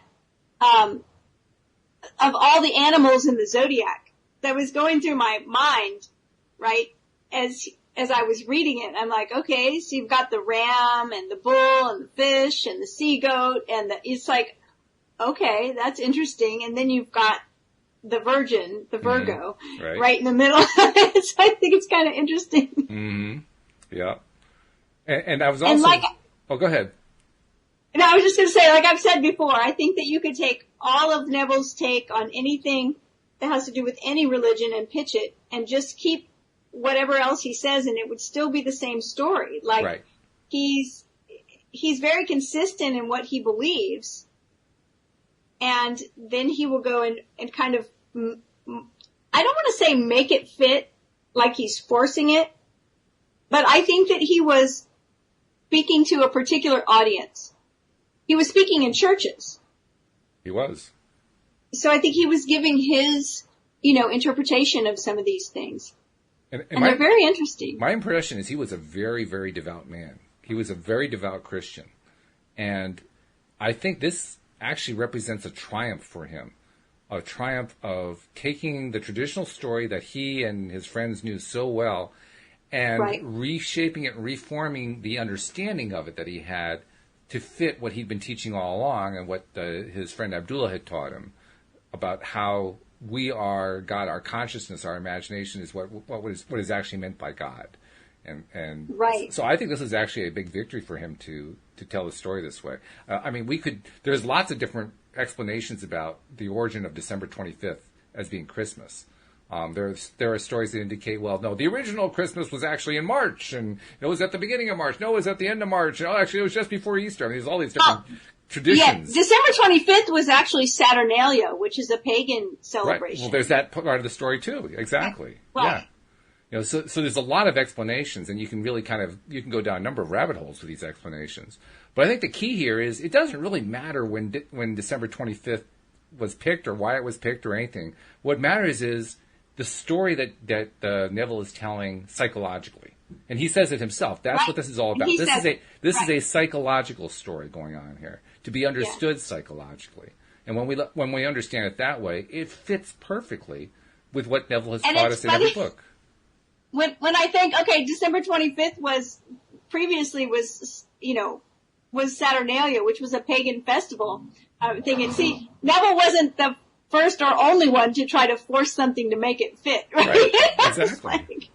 of all the animals in the zodiac, that was going through my mind, right, as I was reading it. I'm like, okay, so you've got the ram and the bull and the fish and the sea goat, and it's like, okay, that's interesting. And then you've got the Virgin, the Virgo, right in the middle. So I think it's kind of interesting. Mm-hmm. Yeah. And I was also... go ahead. No, I was just going to say, like I've said before, I think that you could take all of Neville's take on anything that has to do with any religion and pitch it and just keep whatever else he says, and it would still be the same story. Like, he's very consistent in what he believes, and then he will go and kind of, I don't want to say make it fit like he's forcing it, but I think that he was speaking to a particular audience. He was speaking in churches. He was. So I think he was giving his, interpretation of some of these things. And they're very interesting. My impression is he was a very, very devout man. He was a very devout Christian. And I think this actually represents a triumph for him. A triumph of taking the traditional story that he and his friends knew so well and reshaping it and reforming the understanding of it that he had to fit what he'd been teaching all along and what his friend Abdullah had taught him about how we are God, our consciousness, our imagination is what is actually meant by God. And so I think this is actually a big victory for him to tell the story this way. There's lots of different explanations about the origin of December 25th as being Christmas. There are stories that indicate, well, no, the original Christmas was actually in March, and it was at the beginning of March. No, it was at the end of March. No, actually, it was just before Easter. There's all these different traditions. Yeah, December 25th was actually Saturnalia, which is a pagan celebration. Right. Well, there's that part of the story, too. Exactly. Right. Yeah. So there's a lot of explanations, and you can really you can go down a number of rabbit holes with these explanations. But I think the key here is it doesn't really matter when December 25th was picked or why it was picked or anything. What matters is the story that Neville is telling psychologically, and he says it himself. That's what this is all about. This is a psychological story going on here to be understood psychologically. And when we understand it that way, it fits perfectly with what Neville has taught us in every book. When I think, okay, December 25th was Saturnalia, which was a pagan festival. I'm thinking, see, Neville wasn't the first or only one to try to force something to make it fit, right? Exactly.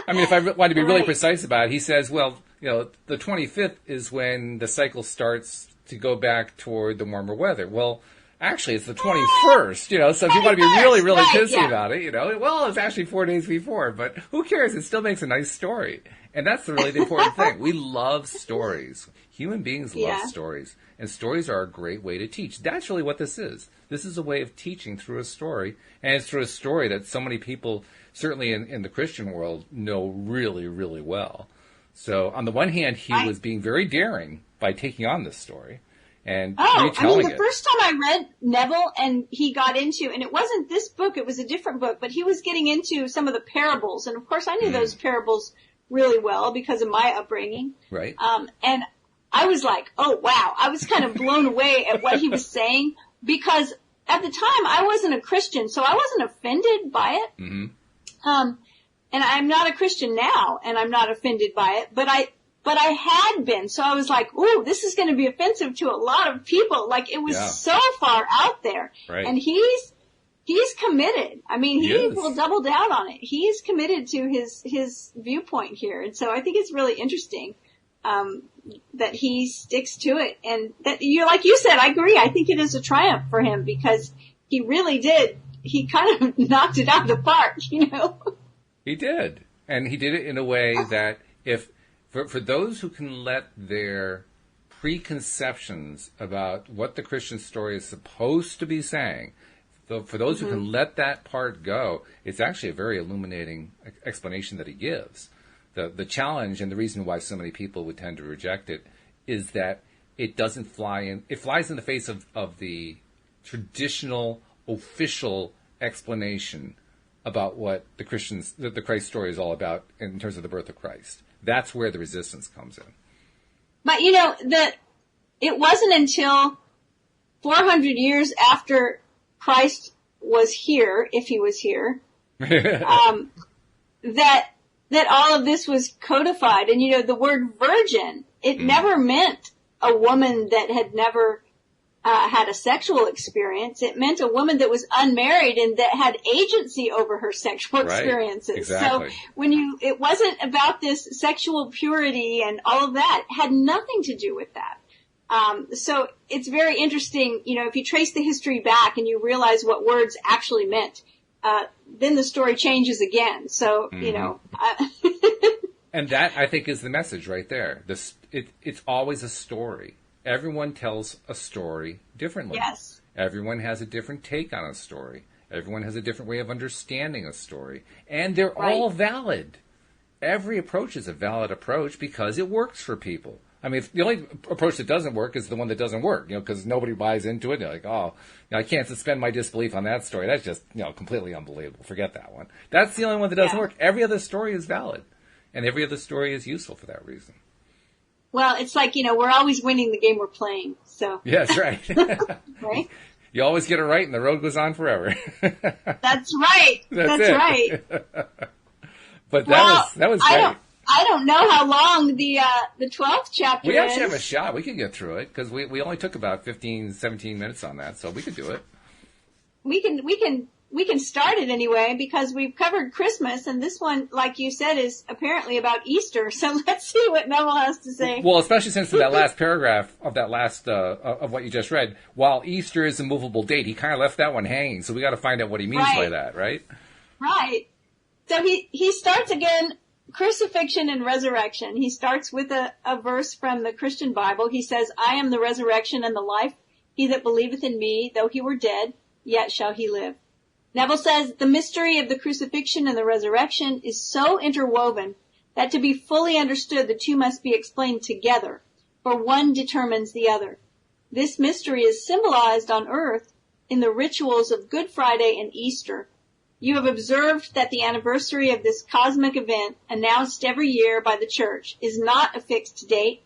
If I want to be really precise about it, he says, well, the 25th is when the cycle starts to go back toward the warmer weather. Well, actually, it's the 21st, so if you want to be really, really pissy about it, well, it's actually 4 days before, but who cares? It still makes a nice story. And that's really the important thing. We love stories. Human beings love stories. And stories are a great way to teach. That's really what this is. This is a way of teaching through a story. And it's through a story that so many people, certainly in the Christian world, know really, really well. So on the one hand, he was being very daring by taking on this story and retelling it. The first time I read Neville and he got into, and it wasn't this book, it was a different book, but he was getting into some of the parables. And of course I knew those parables really well because of my upbringing. Right. And I was like, oh wow, I was kind of blown away at what he was saying because at the time I wasn't a Christian, so I wasn't offended by it. Mm-hmm. and I'm not a Christian now, and I'm not offended by it, but I had been. So I was like, ooh, this is going to be offensive to a lot of people. Like, it was so far out there. Right. And he's committed. I mean, he will double down on it. He's committed to his viewpoint here. And so I think it's really interesting, that he sticks to it. And that, like you said, I agree. I think it is a triumph for him because he really did. He kind of knocked it out of the park, He did. And he did it in a way that for those who can let their preconceptions about what the Christian story is supposed to be saying, for those who can let that part go, it's actually a very illuminating explanation that he gives. The challenge and the reason why so many people would tend to reject it is that it doesn't fly in. It flies in the face of the traditional official explanation about what the Christ story is all about in terms of the birth of Christ. That's where the resistance comes in. But it wasn't until 400 years after Christ was here, if he was here, that all of this was codified. And the word virgin, it never meant a woman that had never had a sexual experience. It meant a woman that was unmarried and that had agency over her sexual experiences. Exactly. So it wasn't about this sexual purity and all of that. It had nothing to do with that. So it's very interesting, if you trace the history back and you realize what words actually meant, then the story changes again. So, And that, I think, is the message right there. It's always a story. Everyone tells a story differently. Yes. Everyone has a different take on a story. Everyone has a different way of understanding a story. And they're all valid. Every approach is a valid approach because it works for people. I mean, the only approach that doesn't work is the one that doesn't work, because nobody buys into it. They're like, oh, I can't suspend my disbelief on that story. That's just, completely unbelievable. Forget that one. That's the only one that doesn't work. Every other story is valid. And every other story is useful for that reason. Well, it's like, we're always winning the game we're playing, so. Yes, right. Right? You always get it right and the road goes on forever. That's right. That's right. But that was great. I don't know how long the 12th chapter is. We actually have a shot. We can get through it because we only took about 15, 17 minutes on that, so we could do it. We can start it anyway because we've covered Christmas, and this one, like you said, is apparently about Easter. So let's see what Neville has to say. Well, especially since in that last paragraph of that last of what you just read, while Easter is a movable date, he kind of left that one hanging. So we got to find out what he means by that, right? Right. So he starts again. Crucifixion and resurrection. He starts with a verse from the Christian Bible. He says, I am the resurrection and the life. He that believeth in me, though he were dead, yet shall he live. Neville says, the mystery of the crucifixion and the resurrection is so interwoven that to be fully understood, the two must be explained together, for one determines the other. This mystery is symbolized on earth in the rituals of Good Friday and Easter. You have observed that the anniversary of this cosmic event, announced every year by the Church, is not a fixed date,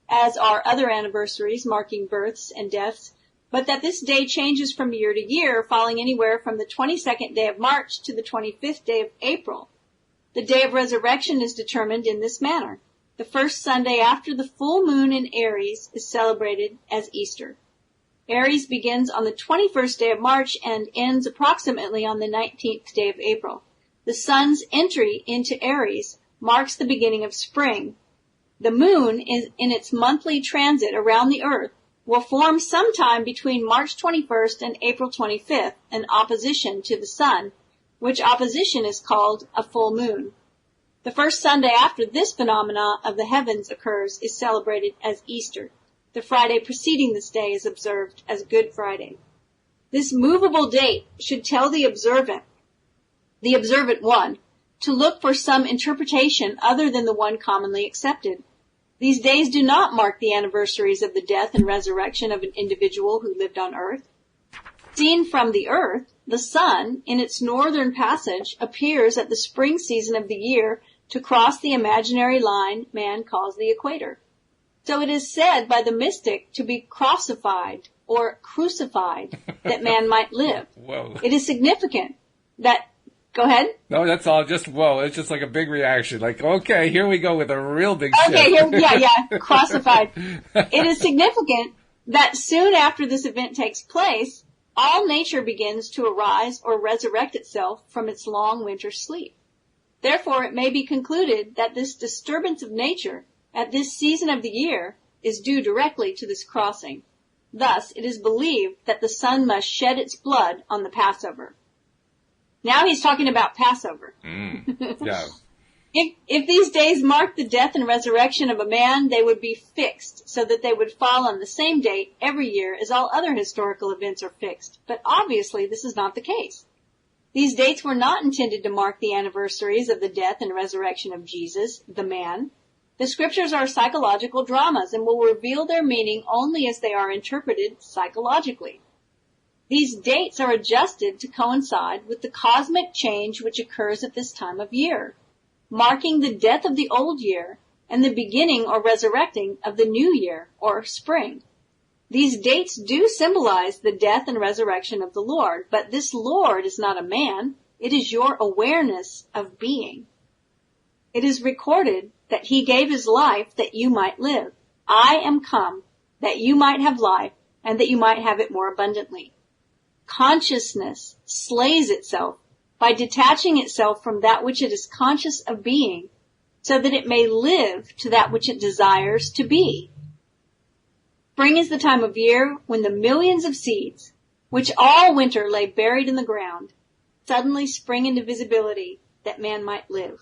as are other anniversaries marking births and deaths, but that this day changes from year to year, falling anywhere from the 22nd day of March to the 25th day of April. The day of resurrection is determined in this manner. The first Sunday after the full moon in Aries is celebrated as Easter. Aries begins on the 21st day of March and ends approximately on the 19th day of April. The sun's entry into Aries marks the beginning of spring. The moon is in its monthly transit around the earth will form sometime between March 21st and April 25th an opposition to the sun, which opposition is called a full moon. The first Sunday after this phenomena of the heavens occurs is celebrated as Easter. The Friday preceding this day is observed as Good Friday. This movable date should tell the observant one, to look for some interpretation other than the one commonly accepted. These days do not mark the anniversaries of the death and resurrection of an individual who lived on earth. Seen from the earth, the sun, in its northern passage, appears at the spring season of the year to cross the imaginary line man calls the equator. So it is said by the mystic to be crossified or crucified that man might live. Whoa. It is significant that Go ahead. No, that's all. Just, whoa, it's just like a big reaction. Like, okay, here we go with a real big shift. Okay, crossified. It is significant that soon after this event takes place, all nature begins to arise or resurrect itself from its long winter sleep. Therefore, it may be concluded that this disturbance of nature at this season of the year is due directly to this crossing. Thus, it is believed that the sun must shed its blood on the Passover. Now he's talking about Passover. Yeah. If these days marked the death and resurrection of a man, they would be fixed so that they would fall on the same date every year as all other historical events are fixed. But obviously this is not the case. These dates were not intended to mark the anniversaries of the death and resurrection of Jesus, the man. The scriptures are psychological dramas and will reveal their meaning only as they are interpreted psychologically. These dates are adjusted to coincide with the cosmic change which occurs at this time of year, marking the death of the old year and the beginning or resurrecting of the new year or spring. These dates do symbolize the death and resurrection of the Lord, but this Lord is not a man. It is your awareness of being. It is recorded that he gave his life that you might live. I am come that you might have life and that you might have it more abundantly. Consciousness slays itself by detaching itself from that which it is conscious of being, so that it may live to that which it desires to be. Spring is the time of year when the millions of seeds, which all winter lay buried in the ground, suddenly spring into visibility that man might live.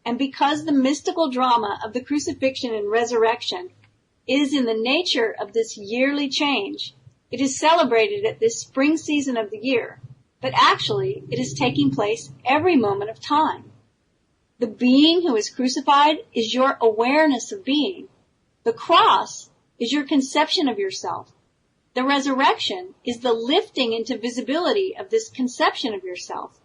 And because the mystical drama of the crucifixion and resurrection is in the nature of this yearly change, it is celebrated at this spring season of the year, but actually it is taking place every moment of time. The being who is crucified is your awareness of being. The cross is your conception of yourself. The resurrection is the lifting into visibility of this conception of yourself.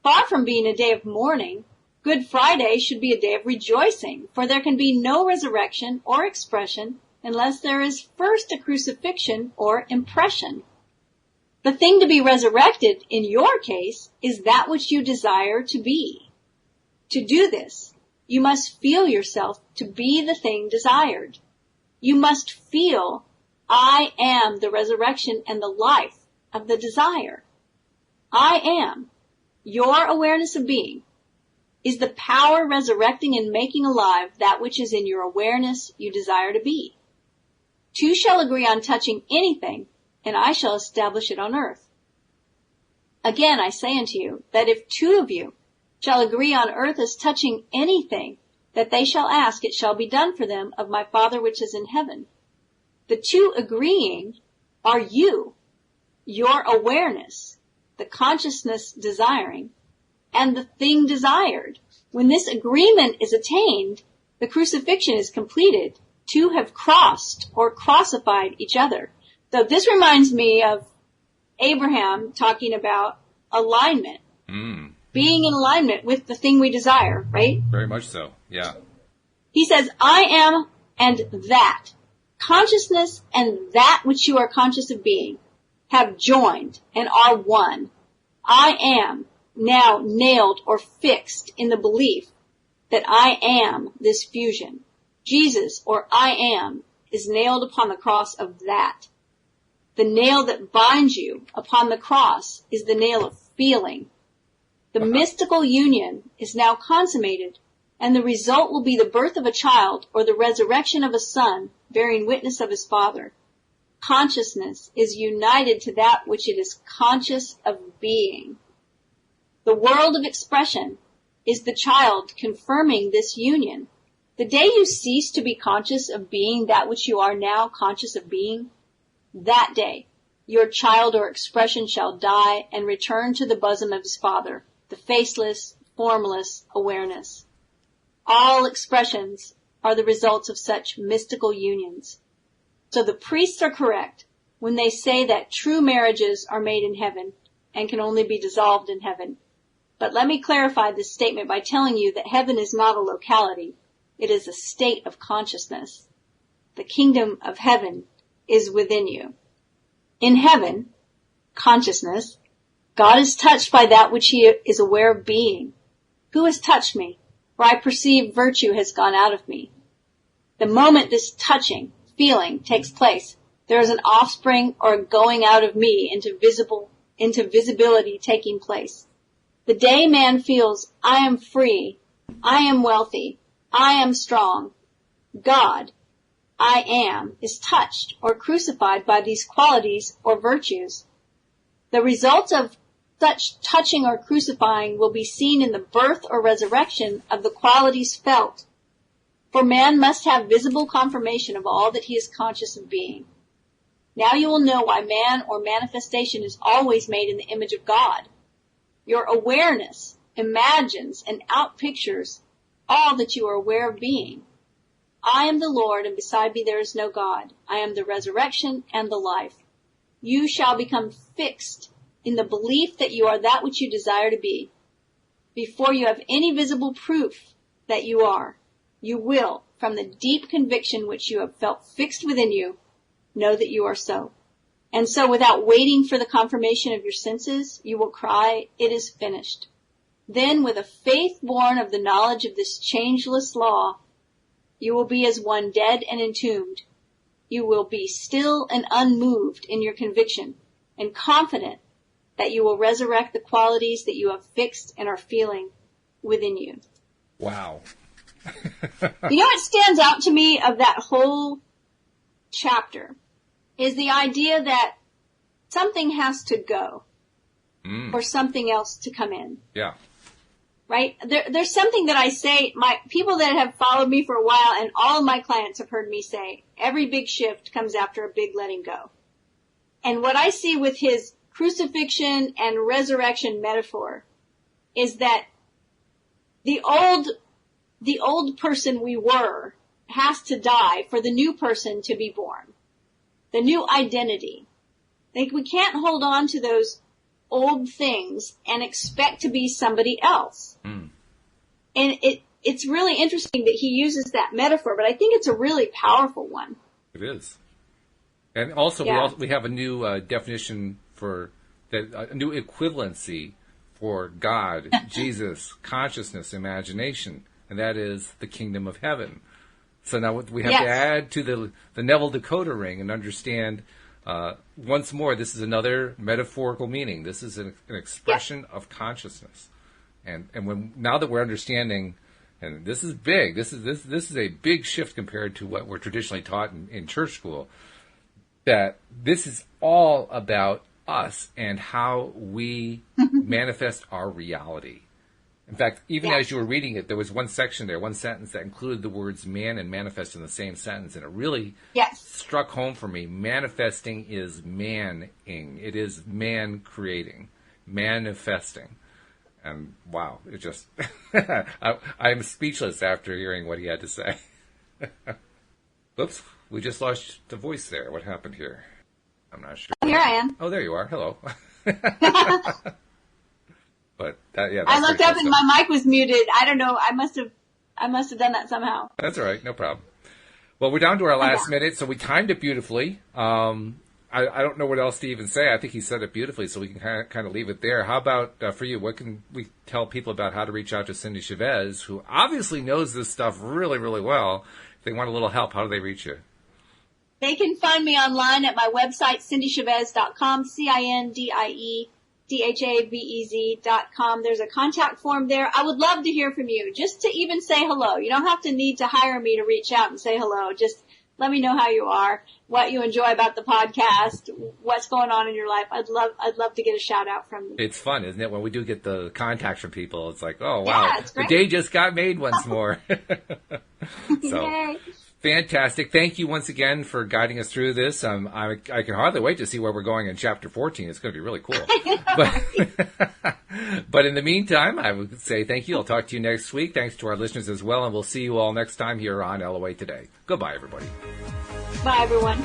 Far from being a day of mourning, Good Friday should be a day of rejoicing, for there can be no resurrection or expression unless there is first a crucifixion or impression. The thing to be resurrected, in your case, is that which you desire to be. To do this, you must feel yourself to be the thing desired. You must feel, I am the resurrection and the life of the desire. I am, your awareness of being, is the power resurrecting and making alive that which is in your awareness you desire to be. Two shall agree on touching anything, and I shall establish it on earth. Again, I say unto you, that if two of you shall agree on earth as touching anything that they shall ask, it shall be done for them of my Father which is in heaven. The two agreeing are you, your awareness, the consciousness desiring, and the thing desired. When this agreement is attained, the crucifixion is completed. Two have crossed or crossified each other. So this reminds me of Abraham talking about alignment. Being in alignment with the thing we desire, right? Very much so, yeah. He says, I am and that. Consciousness and that which you are conscious of being have joined and are one. I am now nailed or fixed in the belief that I am this fusion. Jesus, or I am, is nailed upon the cross of that. The nail that binds you upon the cross is the nail of feeling. The mystical union is now consummated, and the result will be the birth of a child or the resurrection of a son bearing witness of his father. Consciousness is united to that which it is conscious of being. The world of expression is the child confirming this union. The day you cease to be conscious of being that which you are now conscious of being, that day your child or expression shall die and return to the bosom of his father, the faceless, formless awareness. All expressions are the results of such mystical unions. So the priests are correct when they say that true marriages are made in heaven and can only be dissolved in heaven. But let me clarify this statement by telling you that heaven is not a locality. It is a state of consciousness. The kingdom of heaven is within you. In heaven, consciousness, God is touched by that which he is aware of being. Who has touched me? For I perceive virtue has gone out of me. The moment this touching, feeling takes place, there is an offspring or a going out of me into visibility taking place. The day man feels, I am free, I am wealthy, I am strong, God, I am, is touched or crucified by these qualities or virtues. The results of such touching or crucifying will be seen in the birth or resurrection of the qualities felt. For man must have visible confirmation of all that he is conscious of being. Now you will know why man or manifestation is always made in the image of God. Your awareness imagines and outpictures all that you are aware of being. I am the Lord, and beside me there is no God. I am the resurrection and the life. You shall become fixed in the belief that you are that which you desire to be. Before you have any visible proof that you are, you will, from the deep conviction which you have felt fixed within you, know that you are so. And so without waiting for the confirmation of your senses, you will cry, it is finished. Then with a faith born of the knowledge of this changeless law, you will be as one dead and entombed. You will be still and unmoved in your conviction and confident that you will resurrect the qualities that you have fixed and are feeling within you. Wow. You know what stands out to me of that whole chapter is the idea that something has to go for something else to come in. Yeah. Right? There's something that I say, my people that have followed me for a while and all of my clients have heard me say, every big shift comes after a big letting go. And what I see with his crucifixion and resurrection metaphor is that the old person we were has to die for the new person to be born. The new identity. Like we can't hold on to those old things and expect to be somebody else. And it's really interesting that he uses that metaphor, but I think it's a really powerful one. It is. And also, we have a new definition for that, a new equivalency for God, Jesus, consciousness, imagination, and that is the kingdom of heaven. So now we have to add to the Neville decoder ring and understand once more, this is another metaphorical meaning. This is an expression of consciousness, and now that we're understanding, and this is big. This is a big shift compared to what we're traditionally taught in church school. That this is all about us and how we manifest our reality. In fact, even as you were reading it, there was one section there, one sentence that included the words man and manifest in the same sentence, and it really struck home for me. Manifesting is manning. It is man creating, manifesting. And wow, it just, I'm speechless after hearing what he had to say. Oops, we just lost the voice there. What happened here? I'm not sure. Here I am. Oh, there you are. Hello. But I looked up and my mic was muted. I don't know. I must have done that somehow. That's all right. No problem. Well, we're down to our last minute, so we timed it beautifully. I don't know what else to even say. I think he said it beautifully, so we can kind of leave it there. How about for you? What can we tell people about how to reach out to Cindie Chavez, who obviously knows this stuff really, really well? If they want a little help, how do they reach you? They can find me online at my website, cindiechavez.com, CINDIEDHAVEZ.com. There's a contact form there. I would love to hear from you, just to even say hello. You don't have to need to hire me to reach out and say hello. Just let me know how you are, what you enjoy about the podcast, what's going on in your life. I'd love to get a shout out from you. It's fun, isn't it? When we do get the contacts from people, it's like, oh wow, yeah, it's great. The day just got made once more. So. Yay. Fantastic. Thank you once again for guiding us through this. I can hardly wait to see where we're going in Chapter 14. It's going to be really cool. But in the meantime, I would say thank you. I'll talk to you next week. Thanks to our listeners as well, and we'll see you all next time here on LOA Today. Goodbye, everybody. Bye, everyone.